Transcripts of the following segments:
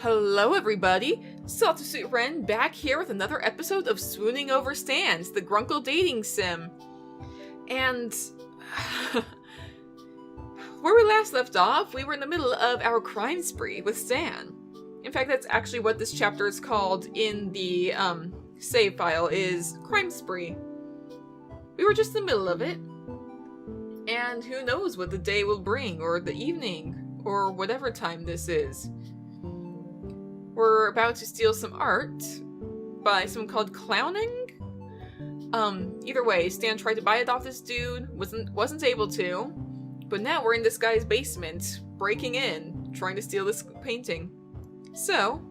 Hello everybody, Salty Sweet Ren back here with another episode of Swooning Over Stans, the Grunkle dating sim. And where we last left off, we were in the middle of our crime spree with Stan. In fact, that's actually what this chapter is called in the save file, is Crime Spree. We were just in the middle of it, and who knows what the day will bring, or the evening, or whatever time this is. We're about to steal some art by someone called Clowning. Either way, Stan tried to buy it off this dude, wasn't able to, but now we're in this guy's basement, breaking in, trying to steal this painting. So,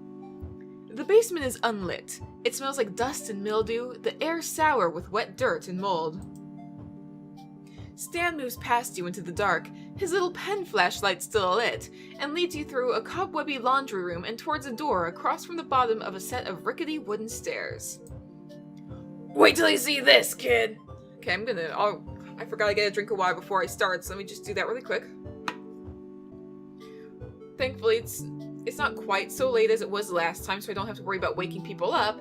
the basement is unlit. It smells like dust and mildew, the air sour with wet dirt and mold. Stan moves past you into the dark, his little pen flashlight still lit, and leads you through a cobwebby laundry room and towards a door across from the bottom of a set of rickety wooden stairs. Wait till you see this, kid! Okay, I forgot to get a drink of water before I start, so let me just do that really quick. Thankfully, it's not quite so late as it was last time, so I don't have to worry about waking people up.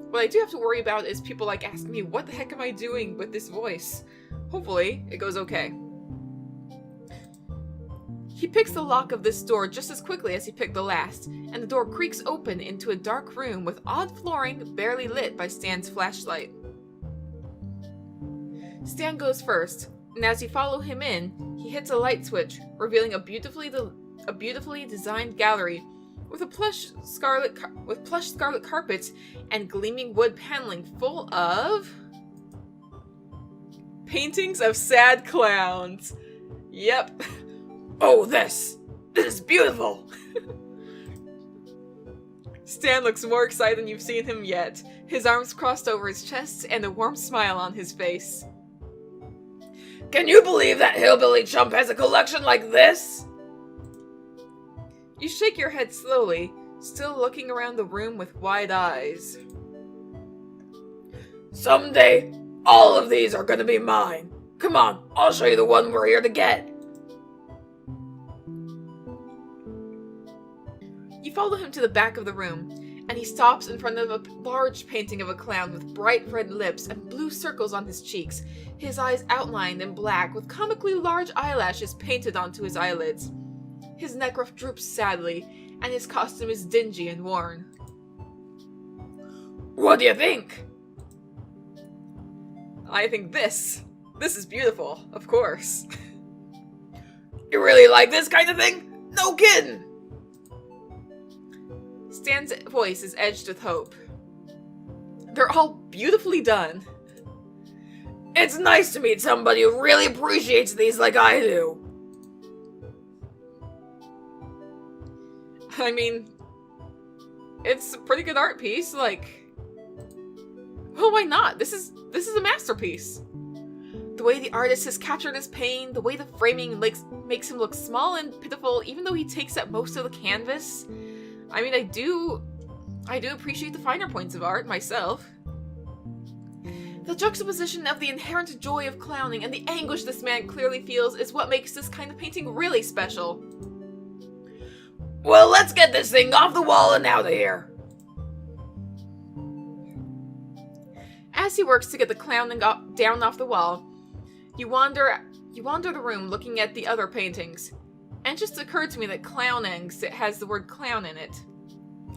What I do have to worry about is people asking me, what the heck am I doing with this voice? Hopefully, it goes okay. He picks the lock of this door just as quickly as he picked the last, and the door creaks open into a dark room with odd flooring barely lit by Stan's flashlight. Stan goes first, and as you follow him in, he hits a light switch, revealing a beautifully designed gallery with plush scarlet carpets and gleaming wood paneling full of paintings of sad clowns. Yep. Oh, this is beautiful! Stan looks more excited than you've seen him yet, his arms crossed over his chest and a warm smile on his face. Can you believe that hillbilly chump has a collection like this? You shake your head slowly, still looking around the room with wide eyes. Someday, all of these are gonna be mine. Come on, I'll show you the one we're here to get. You follow him to the back of the room, and he stops in front of a large painting of a clown with bright red lips and blue circles on his cheeks, his eyes outlined in black with comically large eyelashes painted onto his eyelids. His neck ruff droops sadly, and his costume is dingy and worn. What do you think? I think this is beautiful, of course. You really like this kind of thing? No kidding! Stan's voice is edged with hope. They're all beautifully done. It's nice to meet somebody who really appreciates these like I do. I mean, it's a pretty good art piece, well, why not? This is a masterpiece. The way the artist has captured his pain, the way the framing makes him look small and pitiful, even though he takes up most of the canvas. I mean, I do appreciate the finer points of art, myself. The juxtaposition of the inherent joy of clowning and the anguish this man clearly feels is what makes this kind of painting really special. Well, let's get this thing off the wall and out of here. As he works to get the clowning down off the wall, you wander the room looking at the other paintings. And it just occurred to me that clowning has the word clown in it.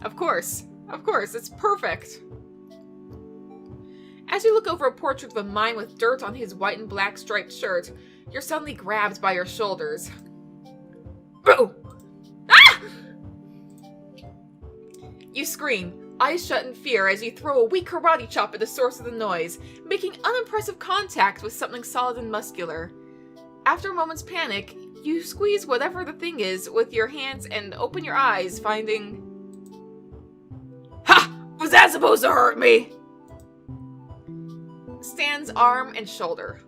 Of course, it's perfect. As you look over a portrait of a mime with dirt on his white and black striped shirt, you're suddenly grabbed by your shoulders. Boo! Ah! You scream, eyes shut in fear as you throw a weak karate chop at the source of the noise, making unimpressive contact with something solid and muscular. After a moment's panic, you squeeze whatever the thing is with your hands and open your eyes, finding... Ha! Was that supposed to hurt me? Stan's arm and shoulder.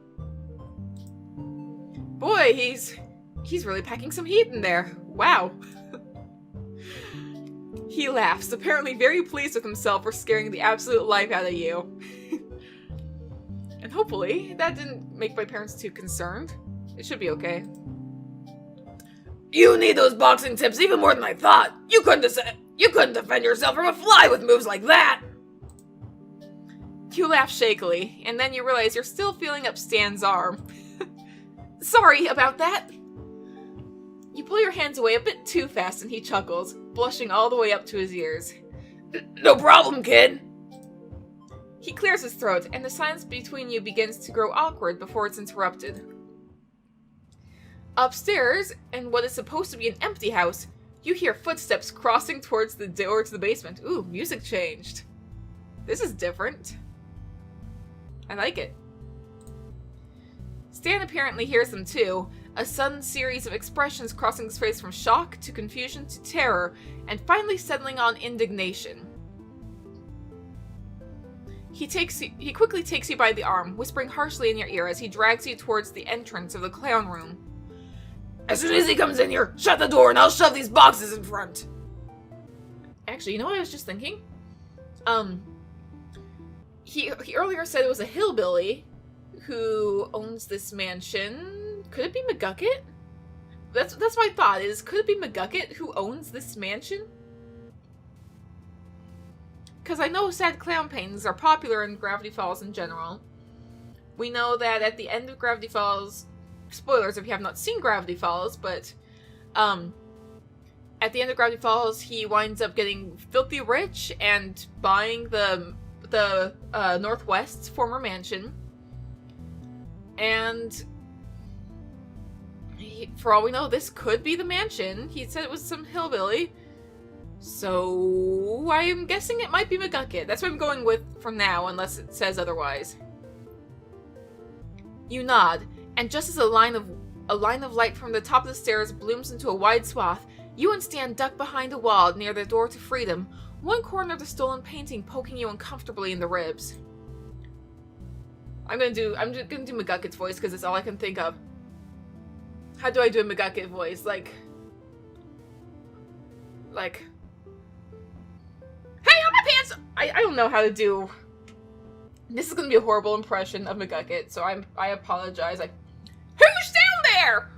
Boy, he's really packing some heat in there. Wow. He laughs, apparently very pleased with himself for scaring the absolute life out of you. And hopefully, that didn't make my parents too concerned. It should be okay. You need those boxing tips even more than I thought. You couldn't have said... You couldn't defend yourself from a fly with moves like that! You laugh shakily, and then you realize you're still feeling up Stan's arm. Sorry about that. You pull your hands away a bit too fast and he chuckles, blushing all the way up to his ears. No problem, kid. He clears his throat, and the silence between you begins to grow awkward before it's interrupted. Upstairs, in what is supposed to be an empty house, you hear footsteps crossing towards the door to the basement. Ooh, music changed. This is different. I like it. Stan apparently hears them too, a sudden series of expressions crossing his face from shock to confusion to terror, and finally settling on indignation. He quickly takes you by the arm, whispering harshly in your ear as he drags you towards the entrance of the clown room. As soon as he comes in here, shut the door and I'll shove these boxes in front. Actually, you know what I was just thinking? He earlier said it was a hillbilly who owns this mansion. Could it be McGucket? That's my thought is, could it be McGucket who owns this mansion? Because I know sad clown paintings are popular in Gravity Falls in general. We know that at the end of Gravity Falls, spoilers if you have not seen Gravity Falls, but at the end of Gravity Falls, he winds up getting filthy rich and buying the Northwest's former mansion. And for all we know, this could be the mansion. He said it was some hillbilly. So I'm guessing it might be McGucket. That's what I'm going with from now, unless it says otherwise. You nod, and just as a line of light from the top of the stairs blooms into a wide swath, you and Stan duck behind a wall near the door to freedom, one corner of the stolen painting poking you uncomfortably in the ribs. I'm just gonna do McGucket's voice because it's all I can think of. How do I do a McGucket voice? Like, hey, on my pants! I don't know how to do. This is gonna be a horrible impression of McGucket, so I apologize. Who's down there?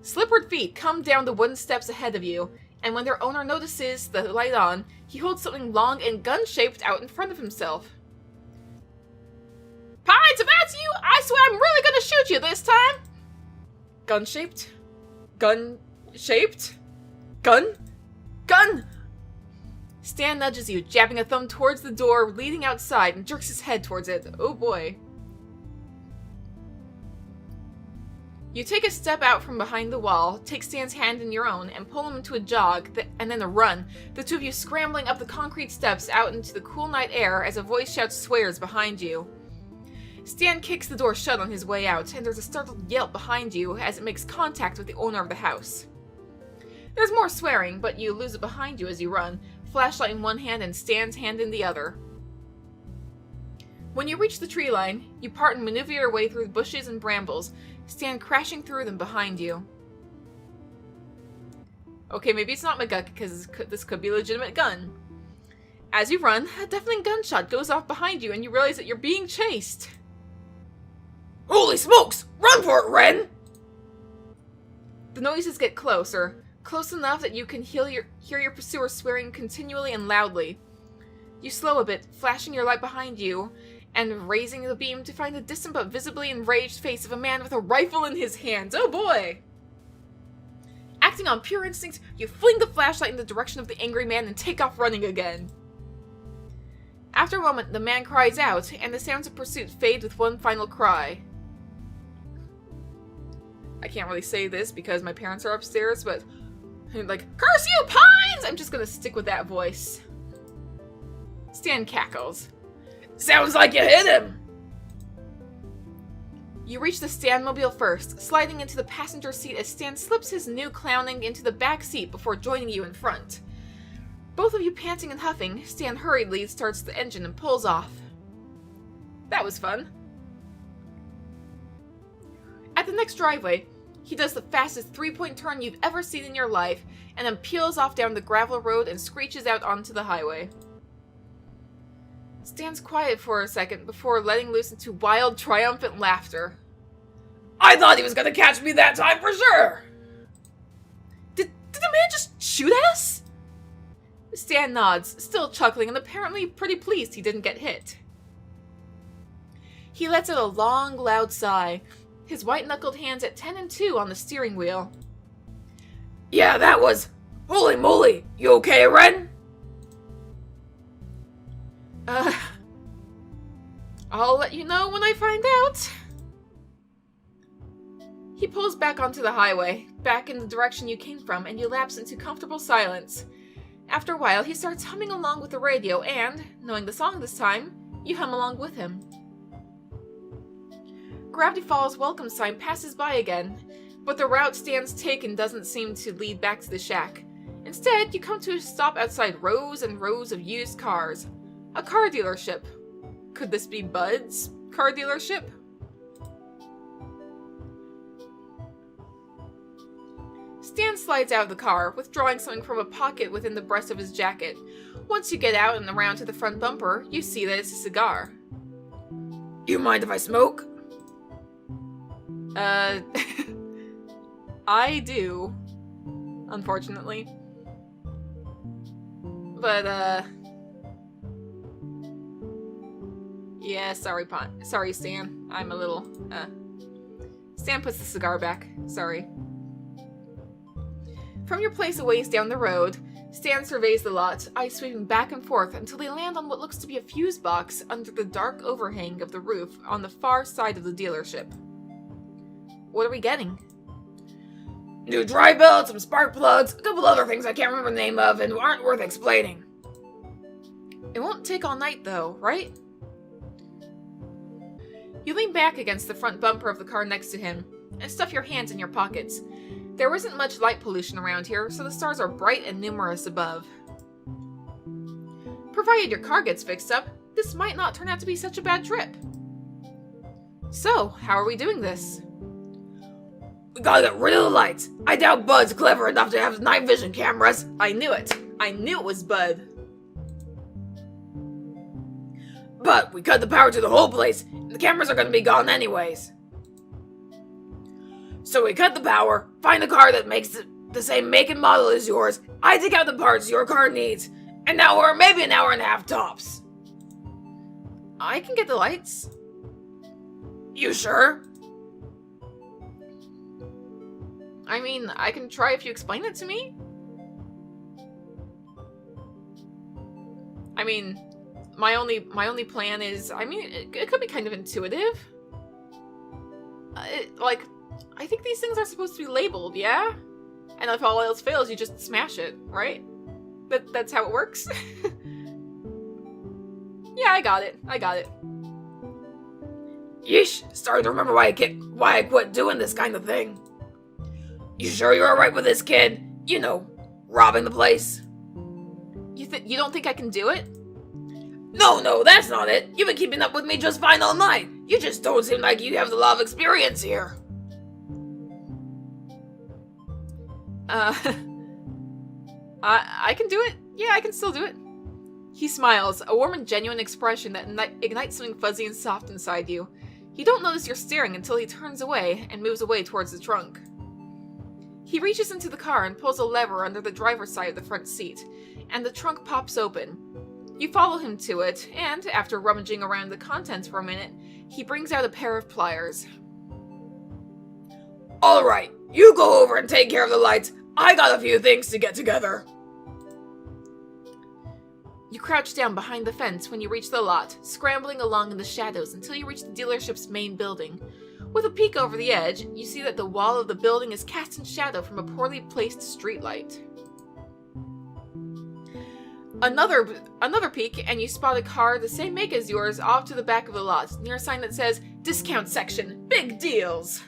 Slippered feet come down the wooden steps ahead of you, and when their owner notices the light on, he holds something long and gun-shaped out in front of himself. Pines, if that's you, I swear I'm really gonna shoot you this time! Gun-shaped? Gun-shaped? Gun? Gun! Stan nudges you, jabbing a thumb towards the door leading outside, and jerks his head towards it. Oh boy. You take a step out from behind the wall, take Stan's hand in your own, and pull him into a jog, and then a run, the two of you scrambling up the concrete steps out into the cool night air as a voice shouts swears behind you. Stan kicks the door shut on his way out, and there's a startled yelp behind you as it makes contact with the owner of the house. There's more swearing, but you lose it behind you as you run, flashlight in one hand and Stan's hand in the other. When you reach the tree line, you part and maneuver your way through the bushes and brambles, Stan crashing through them behind you. Okay, maybe it's not McGucket, because this could be a legitimate gun. As you run, a deafening gunshot goes off behind you and you realize that you're being chased. Holy smokes! Run for it, Ren! The noises get closer, close enough that you can hear your pursuer swearing continually and loudly. You slow a bit, flashing your light behind you, and raising the beam to find the distant but visibly enraged face of a man with a rifle in his hands. Oh boy! Acting on pure instinct, you fling the flashlight in the direction of the angry man and take off running again. After a moment, the man cries out, and the sounds of pursuit fade with one final cry. I can't really say this because my parents are upstairs, but like, curse you, Pines! I'm just gonna stick with that voice. Stan cackles. Sounds like you hit him! You reach the Stanmobile first, sliding into the passenger seat as Stan slips his new clowning into the back seat before joining you in front. Both of you panting and huffing, Stan hurriedly starts the engine and pulls off. That was fun. At the next driveway, he does the fastest three-point turn you've ever seen in your life, and then peels off down the gravel road and screeches out onto the highway. Stan's quiet for a second before letting loose into wild, triumphant laughter. I thought he was gonna catch me that time for sure! Did the man just shoot at us? Stan nods, still chuckling and apparently pretty pleased he didn't get hit. He lets out a long, loud sigh, his white-knuckled hands at 10 and 2 on the steering wheel. Yeah, that was... Holy moly! You okay, Ren? I'll let you know when I find out. He pulls back onto the highway, back in the direction you came from, and you lapse into comfortable silence. After a while, he starts humming along with the radio and, knowing the song this time, you hum along with him. Gravity Falls' welcome sign passes by again, but the route Stan's taken doesn't seem to lead back to the shack. Instead, you come to a stop outside rows and rows of used cars. A car dealership. Could this be Bud's car dealership? Stan slides out of the car, withdrawing something from a pocket within the breast of his jacket. Once you get out and around to the front bumper, you see that it's a cigar. You mind if I smoke? I do. Unfortunately. But, yeah, sorry, Stan. I'm a little, Stan puts the cigar back. Sorry. From your place a ways down the road, Stan surveys the lot, eyes sweeping back and forth until they land on what looks to be a fuse box under the dark overhang of the roof on the far side of the dealership. What are we getting? New dry belt, some spark plugs, a couple other things I can't remember the name of and aren't worth explaining. It won't take all night though, right? You lean back against the front bumper of the car next to him and stuff your hands in your pockets. There isn't much light pollution around here, so the stars are bright and numerous above. Provided your car gets fixed up, this might not turn out to be such a bad trip. So, how are we doing this? We gotta get rid of the lights. I doubt Bud's clever enough to have night vision cameras. I knew it. I knew it was Bud. But we cut the power to the whole place, and the cameras are gonna be gone anyways. So we cut the power, find a car that makes the same make and model as yours, I take out the parts your car needs, and now we're maybe an hour and a half tops. I can get the lights. You sure? I mean, I can try if you explain it to me. I mean, my only plan is, I mean, it could be kind of intuitive. I think these things are supposed to be labeled, yeah? And if all else fails, you just smash it, right? That's how it works? Yeah, I got it. Yeesh, starting to remember why I quit doing this kind of thing. You sure you're alright with this kid? You know, robbing the place? You don't think I can do it? No, that's not it. You've been keeping up with me just fine all night. You just don't seem like you have a lot of experience here. I can do it. Yeah, I can still do it. He smiles, a warm and genuine expression that ignites something fuzzy and soft inside you. You don't notice you're staring until he turns away and moves away towards the trunk. He reaches into the car and pulls a lever under the driver's side of the front seat, and the trunk pops open. You follow him to it, and after rummaging around the contents for a minute, he brings out a pair of pliers. Alright, you go over and take care of the lights. I got a few things to get together. You crouch down behind the fence when you reach the lot, scrambling along in the shadows until you reach the dealership's main building. With a peek over the edge, you see that the wall of the building is cast in shadow from a poorly placed streetlight. Another peek, and you spot a car the same make as yours off to the back of the lot, near a sign that says, "Discount section, big deals!"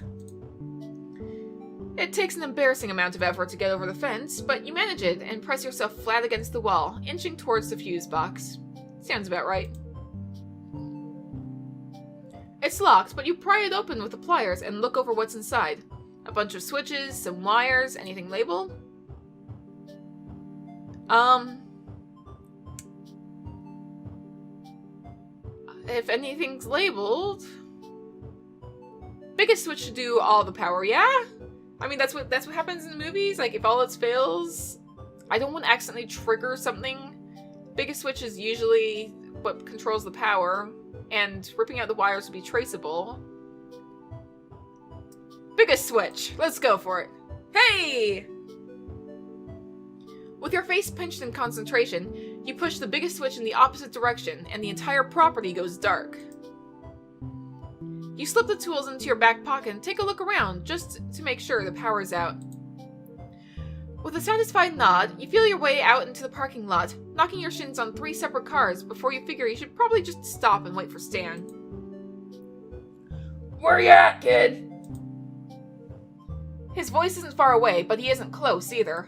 It takes an embarrassing amount of effort to get over the fence, but you manage it and press yourself flat against the wall, inching towards the fuse box. Sounds about right. It's locked, but you pry it open with the pliers and look over what's inside. A bunch of switches, some wires, anything labeled? If anything's labeled... Biggest switch to do all the power, yeah? I mean, that's what happens in the movies. Like, if all else fails, I don't want to accidentally trigger something Biggest switch is usually what controls the power, and ripping out the wires will be traceable. Biggest switch! Let's go for it. Hey! With your face pinched in concentration, you push the biggest switch in the opposite direction, and the entire property goes dark. You slip the tools into your back pocket and take a look around, just to make sure the power is out. With a satisfied nod, you feel your way out into the parking lot, knocking your shins on 3 separate cars before you figure you should probably just stop and wait for Stan. Where you at, kid? His voice isn't far away, but he isn't close either.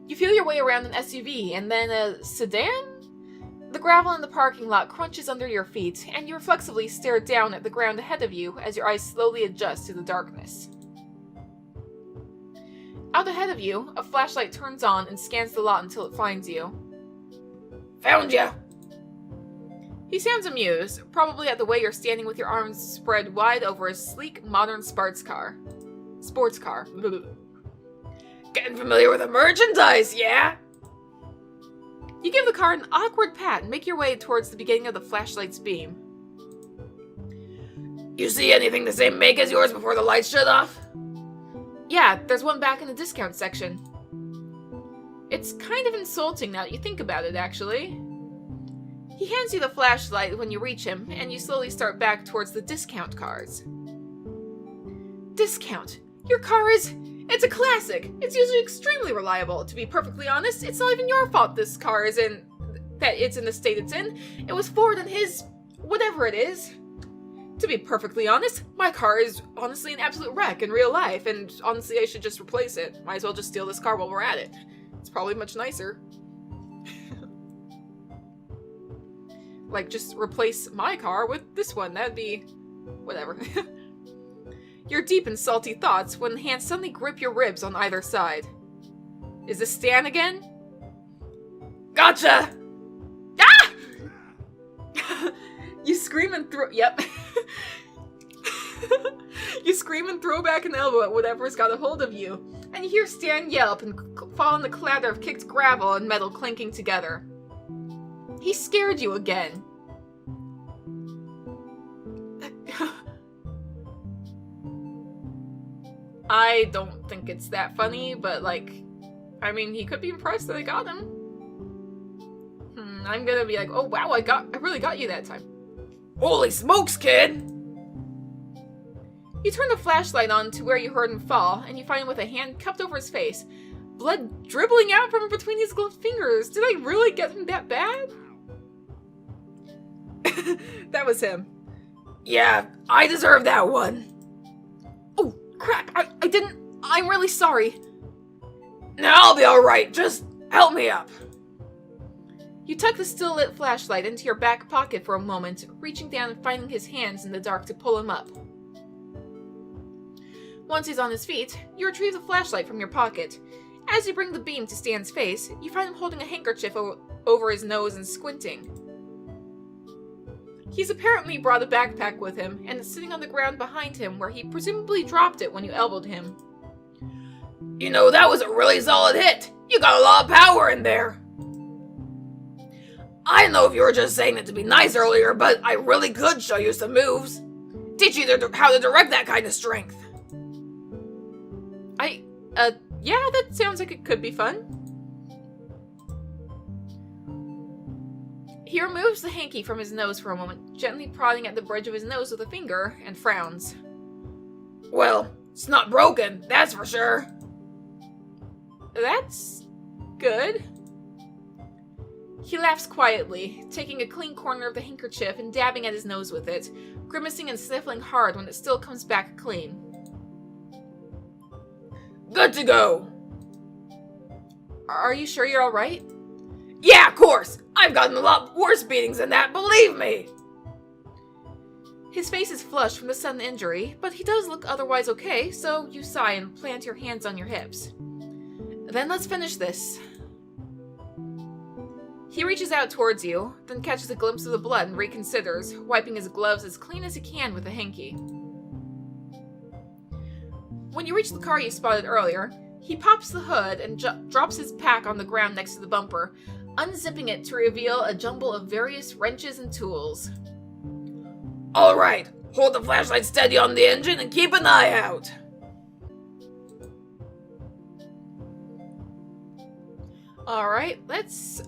You feel your way around an SUV, and then a sedan? The gravel in the parking lot crunches under your feet, and you reflexively stare down at the ground ahead of you as your eyes slowly adjust to the darkness. Out ahead of you, a flashlight turns on and scans the lot until it finds you. Found ya! He sounds amused, probably at the way you're standing with your arms spread wide over a sleek, modern sports car. Getting familiar with the merchandise, yeah? You give the car an awkward pat and make your way towards the beginning of the flashlight's beam. You see anything the same make as yours before the lights shut off? Yeah, there's one back in the discount section. It's kind of insulting now that you think about it, actually. He hands you the flashlight when you reach him, and you slowly start back towards the discount cars. Discount. Your car is... It's a classic. It's usually extremely reliable. To be perfectly honest, it's not even your fault this car is in... that it's in the state it's in. It was Ford and his... whatever it is. To be perfectly honest, my car is honestly an absolute wreck in real life, and honestly I should just replace it. Might as well just steal this car while we're at it. It's probably much nicer. Like, just replace my car with this one. That'd be... whatever. You're deep in salty thoughts when hands suddenly grip your ribs on either side. Is this Stan again? Gotcha! Ah! You scream and throw... Yep. You scream and throw back an elbow at whatever's got a hold of you, and you hear Stan yelp and fall in the clatter of kicked gravel and metal clinking together. He scared you again. I don't think it's that funny, but like, I mean, he could be impressed that I got him. I'm gonna be like, oh wow, I really got you that time. Holy smokes, kid! You turn the flashlight on to where you heard him fall, and you find him with a hand cupped over his face, blood dribbling out from between his gloved fingers. Did I really get him that bad? That was him. Yeah, I deserve that one. Oh, crap, I didn't... I'm really sorry. No, I'll be alright, just help me up. You tuck the still-lit flashlight into your back pocket for a moment, reaching down and finding his hands in the dark to pull him up. Once he's on his feet, you retrieve the flashlight from your pocket. As you bring the beam to Stan's face, you find him holding a handkerchief over his nose and squinting. He's apparently brought a backpack with him, and it's sitting on the ground behind him where he presumably dropped it when you elbowed him. You know, that was a really solid hit. You got a lot of power in there. I don't know if you were just saying it to be nice earlier, but I really could show you some moves. Teach you how to direct that kind of strength. Yeah, that sounds like it could be fun. He removes the hanky from his nose for a moment, gently prodding at the bridge of his nose with a finger, and frowns. Well, it's not broken, that's for sure. That's good. He laughs quietly, taking a clean corner of the handkerchief and dabbing at his nose with it, grimacing and sniffling hard when it still comes back clean. Good to go. Are you sure you're alright? Yeah, of course. I've gotten a lot worse beatings than that, believe me. His face is flushed from the sudden injury, but he does look otherwise okay, so you sigh and plant your hands on your hips. Then let's finish this. He reaches out towards you, then catches a glimpse of the blood and reconsiders, wiping his gloves as clean as he can with a hanky. When you reach the car you spotted earlier, he pops the hood and drops his pack on the ground next to the bumper, unzipping it to reveal a jumble of various wrenches and tools. Alright, hold the flashlight steady on the engine and keep an eye out. Alright, let's,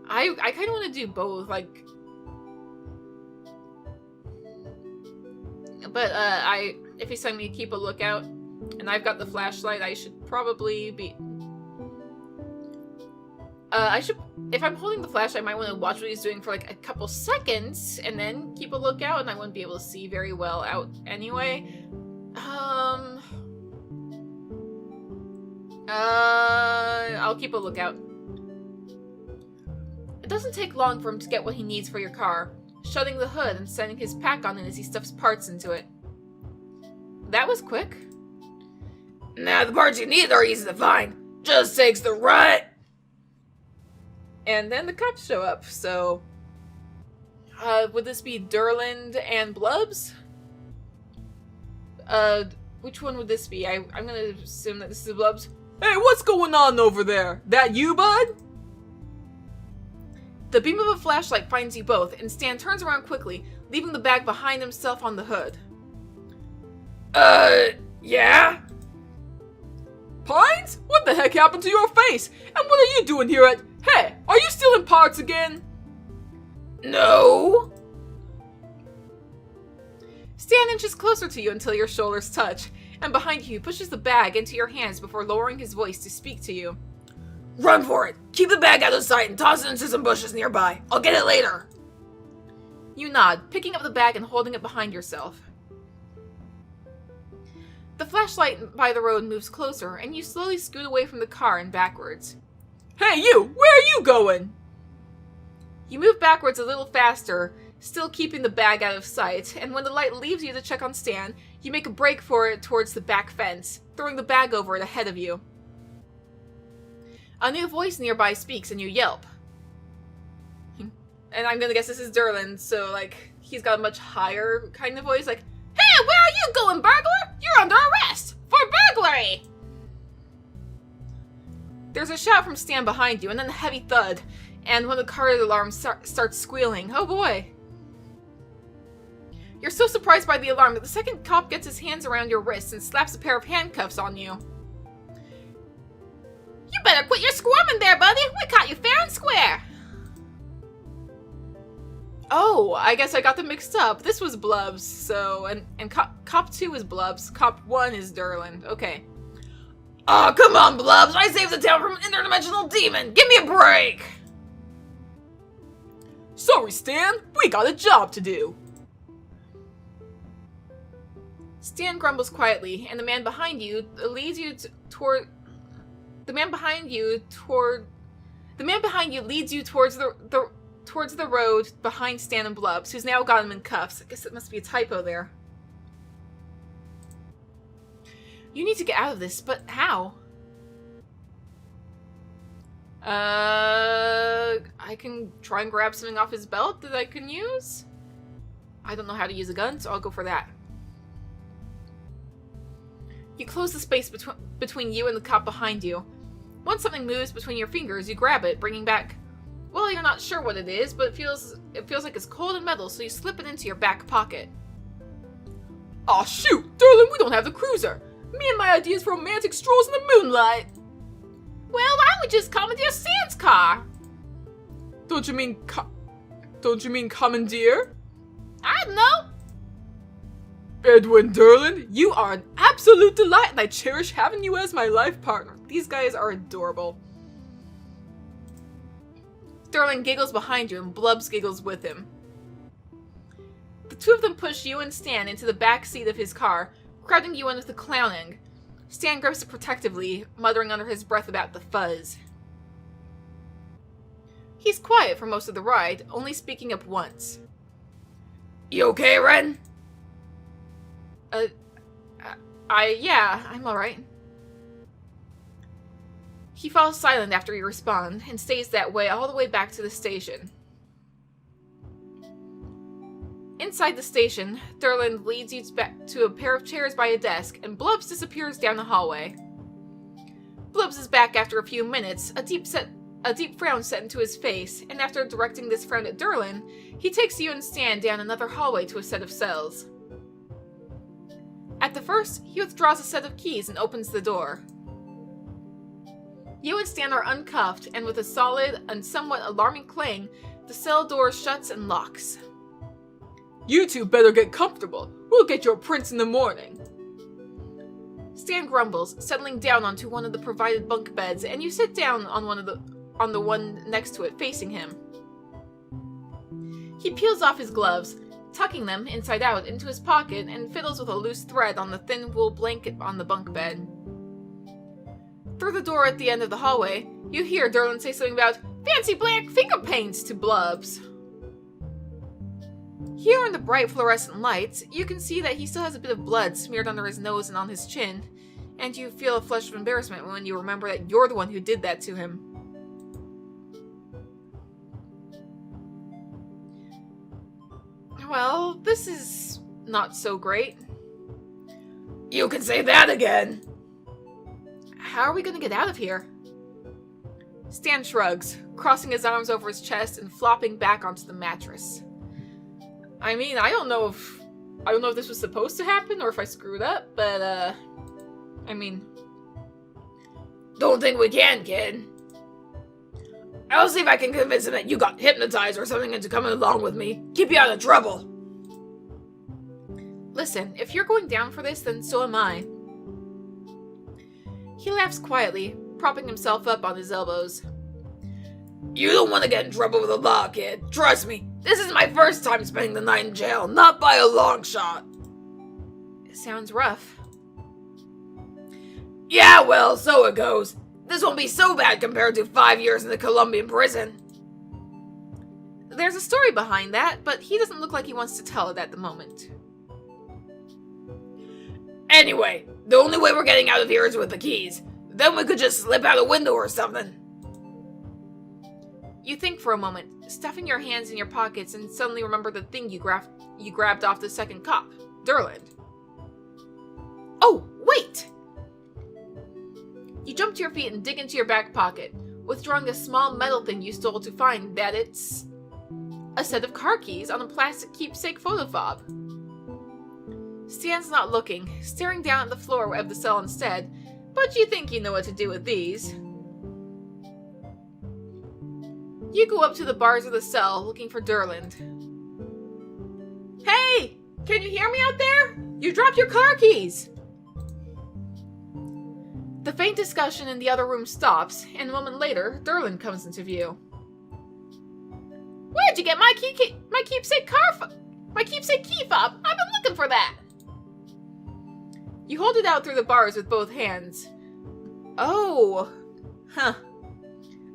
I kind of want to do both, like, but, if he's telling me to keep a lookout, and I've got the flashlight, I should probably be, if I'm holding the flashlight, I might want to watch what he's doing for, like, a couple seconds, and then keep a lookout, and I wouldn't be able to see very well out anyway. I'll keep a lookout. It doesn't take long for him to get what he needs for your car, shutting the hood and setting his pack on it as he stuffs parts into it. That was quick. Now the parts you need are easy to find. Just takes the right. And then the cops show up, so... would this be Durland and Blubs? Which one would this be? I'm gonna assume that this is Blubs. Hey, what's going on over there? That you, bud? The beam of a flashlight finds you both, and Stan turns around quickly, leaving the bag behind himself on the hood. Yeah? Pines? What the heck happened to your face? And what are you doing here at... Hey, are you stealing parts again? No. Stan inches closer to you until your shoulders touch, and behind you, he pushes the bag into your hands before lowering his voice to speak to you. Run for it. Keep the bag out of sight and toss it into some bushes nearby. I'll get it later. You nod, picking up the bag and holding it behind yourself. The flashlight by the road moves closer, and you slowly scoot away from the car and backwards. Hey you! Where are you going? You move backwards a little faster, still keeping the bag out of sight, and when the light leaves you to check on Stan, you make a break for it towards the back fence, throwing the bag over it ahead of you. A new voice nearby speaks and you yelp. And I'm gonna guess this is Durland, so, like, he's got a much higher kind of voice, like, Hey, where are you going, burglar? You're under arrest! For burglary! There's a shout from Stan behind you, and then a heavy thud, and when the car alarm starts squealing, oh boy. You're so surprised by the alarm that the second cop gets his hands around your wrists and slaps a pair of handcuffs on you. You better quit your squirming there, buddy! We caught you fair and square! Oh, I guess I got them mixed up. This was Blubs, so... And Cop 2 is Blubs. Cop 1 is Durland. Okay. Aw, come on, Blubs! I saved the town from an interdimensional demon! Give me a break! Sorry, Stan. We got a job to do. Stan grumbles quietly, and the man behind you leads you toward... The man behind you leads you towards the road behind Stan and Blubs, who's now got him in cuffs. I guess it must be a typo there. You need to get out of this, but how? I can try and grab something off his belt that I can use? I don't know how to use a gun, so I'll go for that. You close the space between you and the cop behind you. Once something moves between your fingers, you grab it, bringing back... Well, you're not sure what it is, but it feels like it's cold and metal, so you slip it into your back pocket. Aw, shoot! Durland, we don't have the cruiser! Me and my ideas for romantic strolls in the moonlight! Well, why don't we just commandeer Stan's car? Don't you mean commandeer? I don't know! Edwin Durland, you are an absolute delight, and I cherish having you as my life partner. These guys are adorable. Durland giggles behind you, and Blubs giggles with him. The two of them push you and Stan into the back seat of his car, crowding you in with the clowning. Stan grips it protectively, muttering under his breath about the fuzz. He's quiet for most of the ride, only speaking up once. You okay, Ren? Yeah, I'm alright. He falls silent after you respond, and stays that way all the way back to the station. Inside the station, Durland leads you back to a pair of chairs by a desk, and Blubs disappears down the hallway. Blubs is back after a few minutes, a deep frown set into his face, and after directing this frown at Durland, he takes you and Stan down another hallway to a set of cells. At the first, he withdraws a set of keys and opens the door. You and Stan are uncuffed, and with a solid and somewhat alarming clang, the cell door shuts and locks. You two better get comfortable. We'll get your prints in the morning. Stan grumbles, settling down onto one of the provided bunk beds, and you sit down on the one next to it, facing him. He peels off his gloves, tucking them inside out into his pocket, and fiddles with a loose thread on the thin wool blanket on the bunk bed. Through the door at the end of the hallway, you hear Durland say something about fancy black finger paints to Blubs. Here in the bright fluorescent lights, you can see that he still has a bit of blood smeared under his nose and on his chin, and you feel a flush of embarrassment when you remember that you're the one who did that to him. Well, this is not so great. You can say that again. How are we going to get out of here? Stan shrugs, crossing his arms over his chest and flopping back onto the mattress. I mean, I don't know if this was supposed to happen or if I screwed up, but I mean, Don't think we can, kid. I'll see if I can convince him that you got hypnotized or something into coming along with me. Keep you out of trouble. Listen, if you're going down for this, then so am I. He laughs quietly, propping himself up on his elbows. You don't want to get in trouble with the law, kid. Trust me, this is my first time spending the night in jail, not by a long shot. It sounds rough. Yeah, well, so it goes. This won't be so bad compared to 5 years in the Colombian prison. There's a story behind that, but he doesn't look like he wants to tell it at the moment. Anyway, the only way we're getting out of here is with the keys. Then we could just slip out a window or something. You think for a moment, stuffing your hands in your pockets, and suddenly remember the thing you grabbed off the second cop, Durland. Oh, wait! You jump to your feet and dig into your back pocket, withdrawing a small metal thing you stole to find that it's a set of car keys on a plastic keepsake photo fob. Stan's not looking, staring down at the floor of the cell instead, but you think you know what to do with these. You go up to the bars of the cell, looking for Durland. Hey! Can you hear me out there? You dropped your car keys! The faint discussion in the other room stops, and a moment later, Durland comes into view. Where'd you get my keepsake key fob? I've been looking for that! You hold it out through the bars with both hands. Oh. Huh.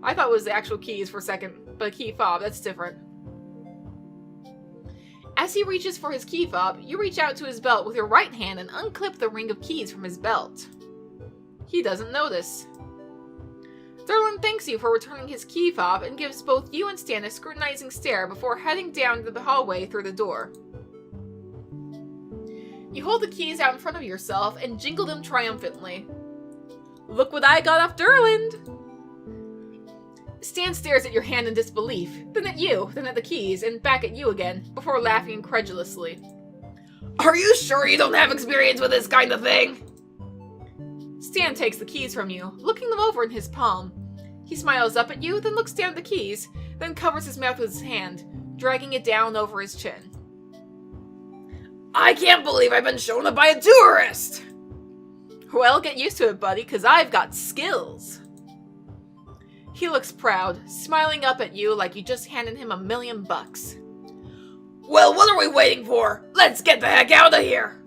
I thought it was the actual keys for a second, but a key fob, that's different. As he reaches for his key fob, you reach out to his belt with your right hand and unclip the ring of keys from his belt. He doesn't notice. Durland thanks you for returning his key fob and gives both you and Stan a scrutinizing stare before heading down to the hallway through the door. You hold the keys out in front of yourself and jingle them triumphantly. Look what I got off Durland! Stan stares at your hand in disbelief, then at you, then at the keys, and back at you again, before laughing incredulously. Are you sure you don't have experience with this kind of thing? Stan takes the keys from you, looking them over in his palm. He smiles up at you, then looks down at the keys, then covers his mouth with his hand, dragging it down over his chin. I can't believe I've been shown up by a tourist! Well, get used to it, buddy, 'cause I've got skills. He looks proud, smiling up at you like you just handed him $1 million. Well, what are we waiting for? Let's get the heck out of here!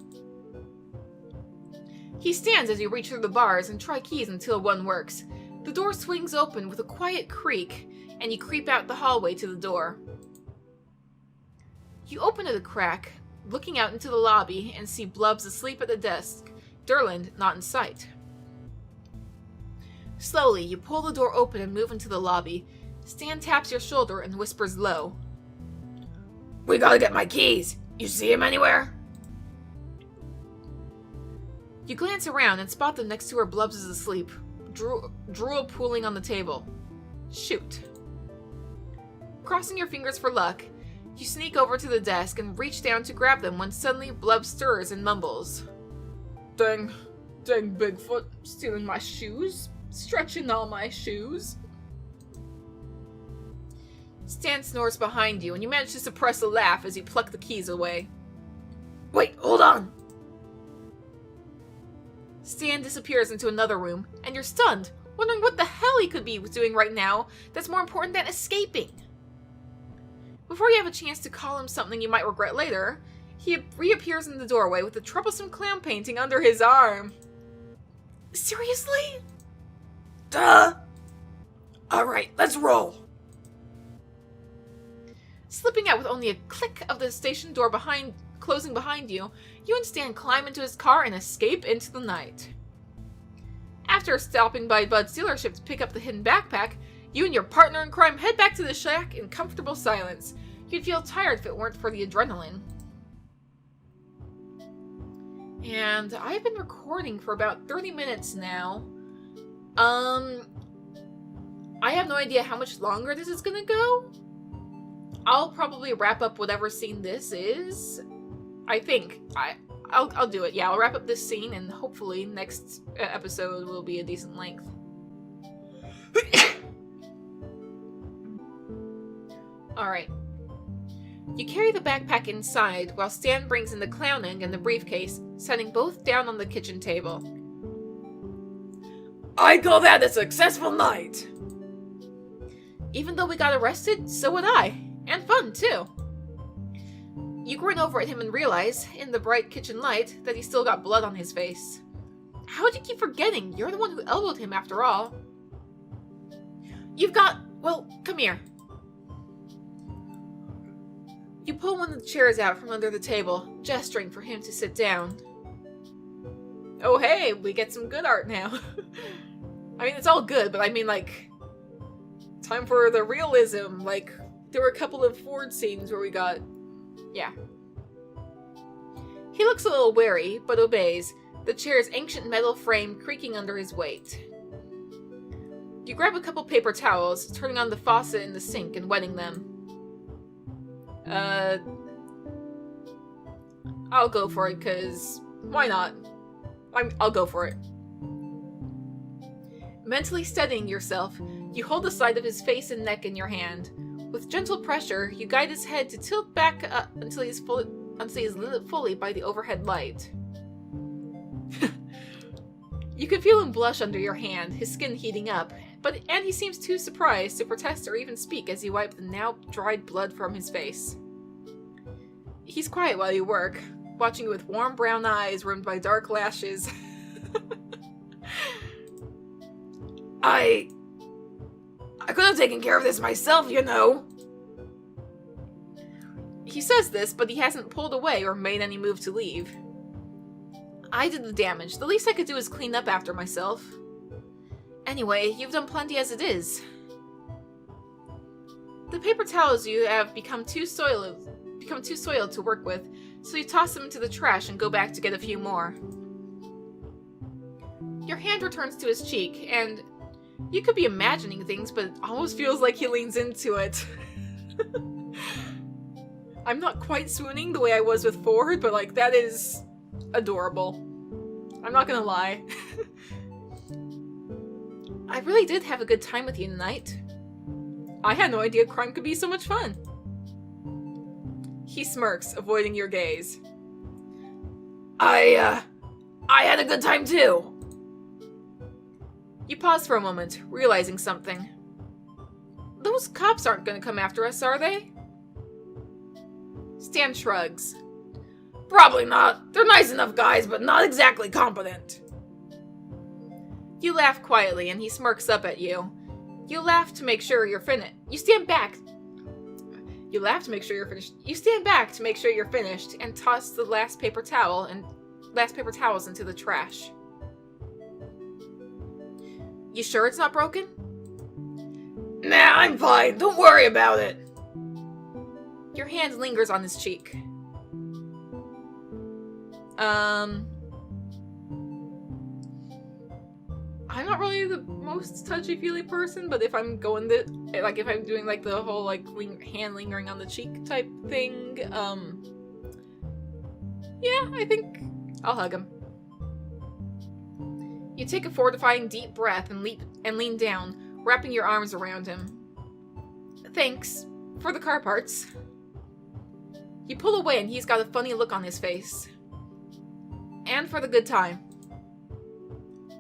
He stands as you reach through the bars and try keys until one works. The door swings open with a quiet creak, and you creep out the hallway to the door. You open it a crack, looking out into the lobby, and see Blubs asleep at the desk, Durland not in sight. Slowly, you pull the door open and move into the lobby. Stan taps your shoulder and whispers low. We gotta get my keys. You see him anywhere? You glance around and spot them next to where Blubs is asleep, drool pooling on the table. Shoot. Crossing your fingers for luck, you sneak over to the desk and reach down to grab them when suddenly Blub stirs and mumbles. Dang Bigfoot, stealing my shoes, stretching all my shoes. Stan snores behind you and you manage to suppress a laugh as you pluck the keys away. Wait, hold on. Stan disappears into another room, and you're stunned, wondering what the hell he could be doing right now that's more important than escaping. Before you have a chance to call him something you might regret later, he reappears in the doorway with a troublesome clown painting under his arm. Seriously? Duh! Alright, let's roll. Slipping out with only a click of the station door closing behind you, you and Stan climb into his car and escape into the night. After stopping by Bud's dealership to pick up the hidden backpack, you and your partner in crime head back to the shack in comfortable silence. You'd feel tired if it weren't for the adrenaline. And I've been recording for about 30 minutes now. I have no idea how much longer this is gonna go. I'll probably wrap up whatever scene this is. I think. I'll do it. Yeah, I'll wrap up this scene and hopefully next episode will be a decent length. Alright. You carry the backpack inside while Stan brings in the clowning and the briefcase, setting both down on the kitchen table. I call that a successful night. Even though we got arrested, so would I. And fun, too. You grin over at him and realize, in the bright kitchen light, that he's still got blood on his face. How'd you keep forgetting? You're the one who elbowed him, after all. Well, come here. You pull one of the chairs out from under the table, gesturing for him to sit down. Oh hey, we get some good art now. I mean, it's all good, but I mean, like, time for the realism. Like, there were a couple of Ford scenes where we got... Yeah. He looks a little wary, but obeys, the chair's ancient metal frame creaking under his weight. You grab a couple paper towels, turning on the faucet in the sink and wetting them. I'll go for it, cause why not? I'll go for it. Mentally steadying yourself, you hold the side of his face and neck in your hand. With gentle pressure, you guide his head to tilt back up until he's lit fully by the overhead light. You can feel him blush under your hand, his skin heating up, and he seems too surprised to protest or even speak as you wipe the now dried blood from his face. He's quiet while you work, watching you with warm brown eyes rimmed by dark lashes. I could have taken care of this myself, you know. He says this, but he hasn't pulled away or made any move to leave. I did the damage. The least I could do is clean up after myself. Anyway, you've done plenty as it is. The paper towels you have become too soiled to work with, so you toss them into the trash and go back to get a few more. Your hand returns to his cheek, and you could be imagining things, but it almost feels like he leans into it. I'm not quite swooning the way I was with Ford, but like, that is adorable. I'm not gonna lie. I really did have a good time with you tonight. I had no idea crime could be so much fun. He smirks, avoiding your gaze. I had a good time too. You pause for a moment, realizing something. Those cops aren't gonna come after us, are they? Stan shrugs. Probably not. They're nice enough guys, but not exactly competent. You laugh quietly, and he smirks up at you. You laugh to make sure you're finished. You stand back to make sure you're finished, and toss the last paper towels into the trash. You sure it's not broken? Nah, I'm fine. Don't worry about it. Your hand lingers on his cheek. I'm not really the most touchy-feely person, but if I'm going if I'm doing like the whole like hand lingering on the cheek type thing, yeah, I think I'll hug him. You take a fortifying deep breath and lean down, wrapping your arms around him. Thanks for the car parts. You pull away and he's got a funny look on his face. And for the good time.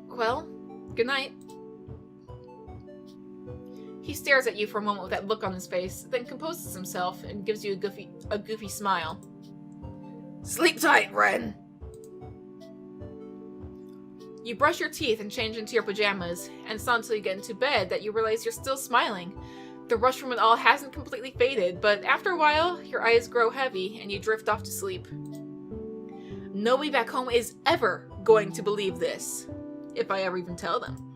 Well, good night. He stares at you for a moment with that look on his face, then composes himself and gives you a goofy smile. Sleep tight, Ren. You brush your teeth and change into your pajamas, and it's not until you get into bed that you realize you're still smiling. The rush from it all hasn't completely faded, but after a while, your eyes grow heavy and you drift off to sleep. Nobody back home is ever going to believe this, if I ever even tell them.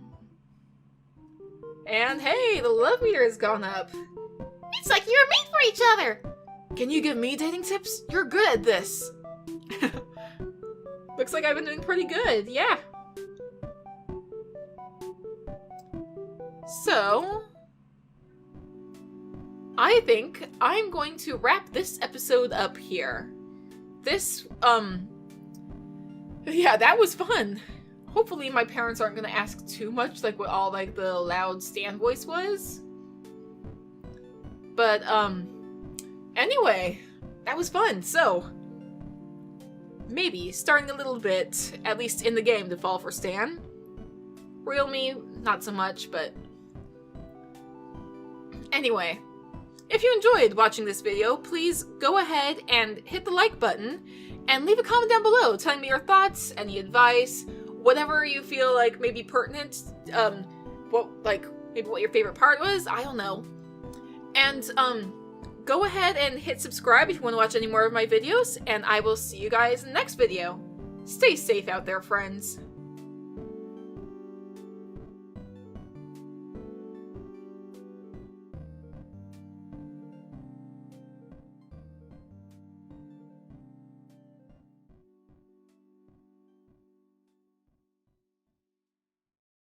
And hey, the love meter has gone up. It's like you're made for each other! Can you give me dating tips? You're good at this. Looks like I've been doing pretty good, yeah. So, I think I'm going to wrap this episode up here. This, yeah, that was fun. Hopefully my parents aren't gonna ask too much, like what all like the loud Stan voice was. But, anyway, that was fun. So, maybe starting a little bit, at least in the game, to fall for Stan. Real me, not so much, but anyway, if you enjoyed watching this video, please go ahead and hit the like button and leave a comment down below telling me your thoughts, any advice, whatever you feel like may be pertinent, maybe what your favorite part was, I don't know. And go ahead and hit subscribe if you want to watch any more of my videos, and I will see you guys in the next video. Stay safe out there, friends.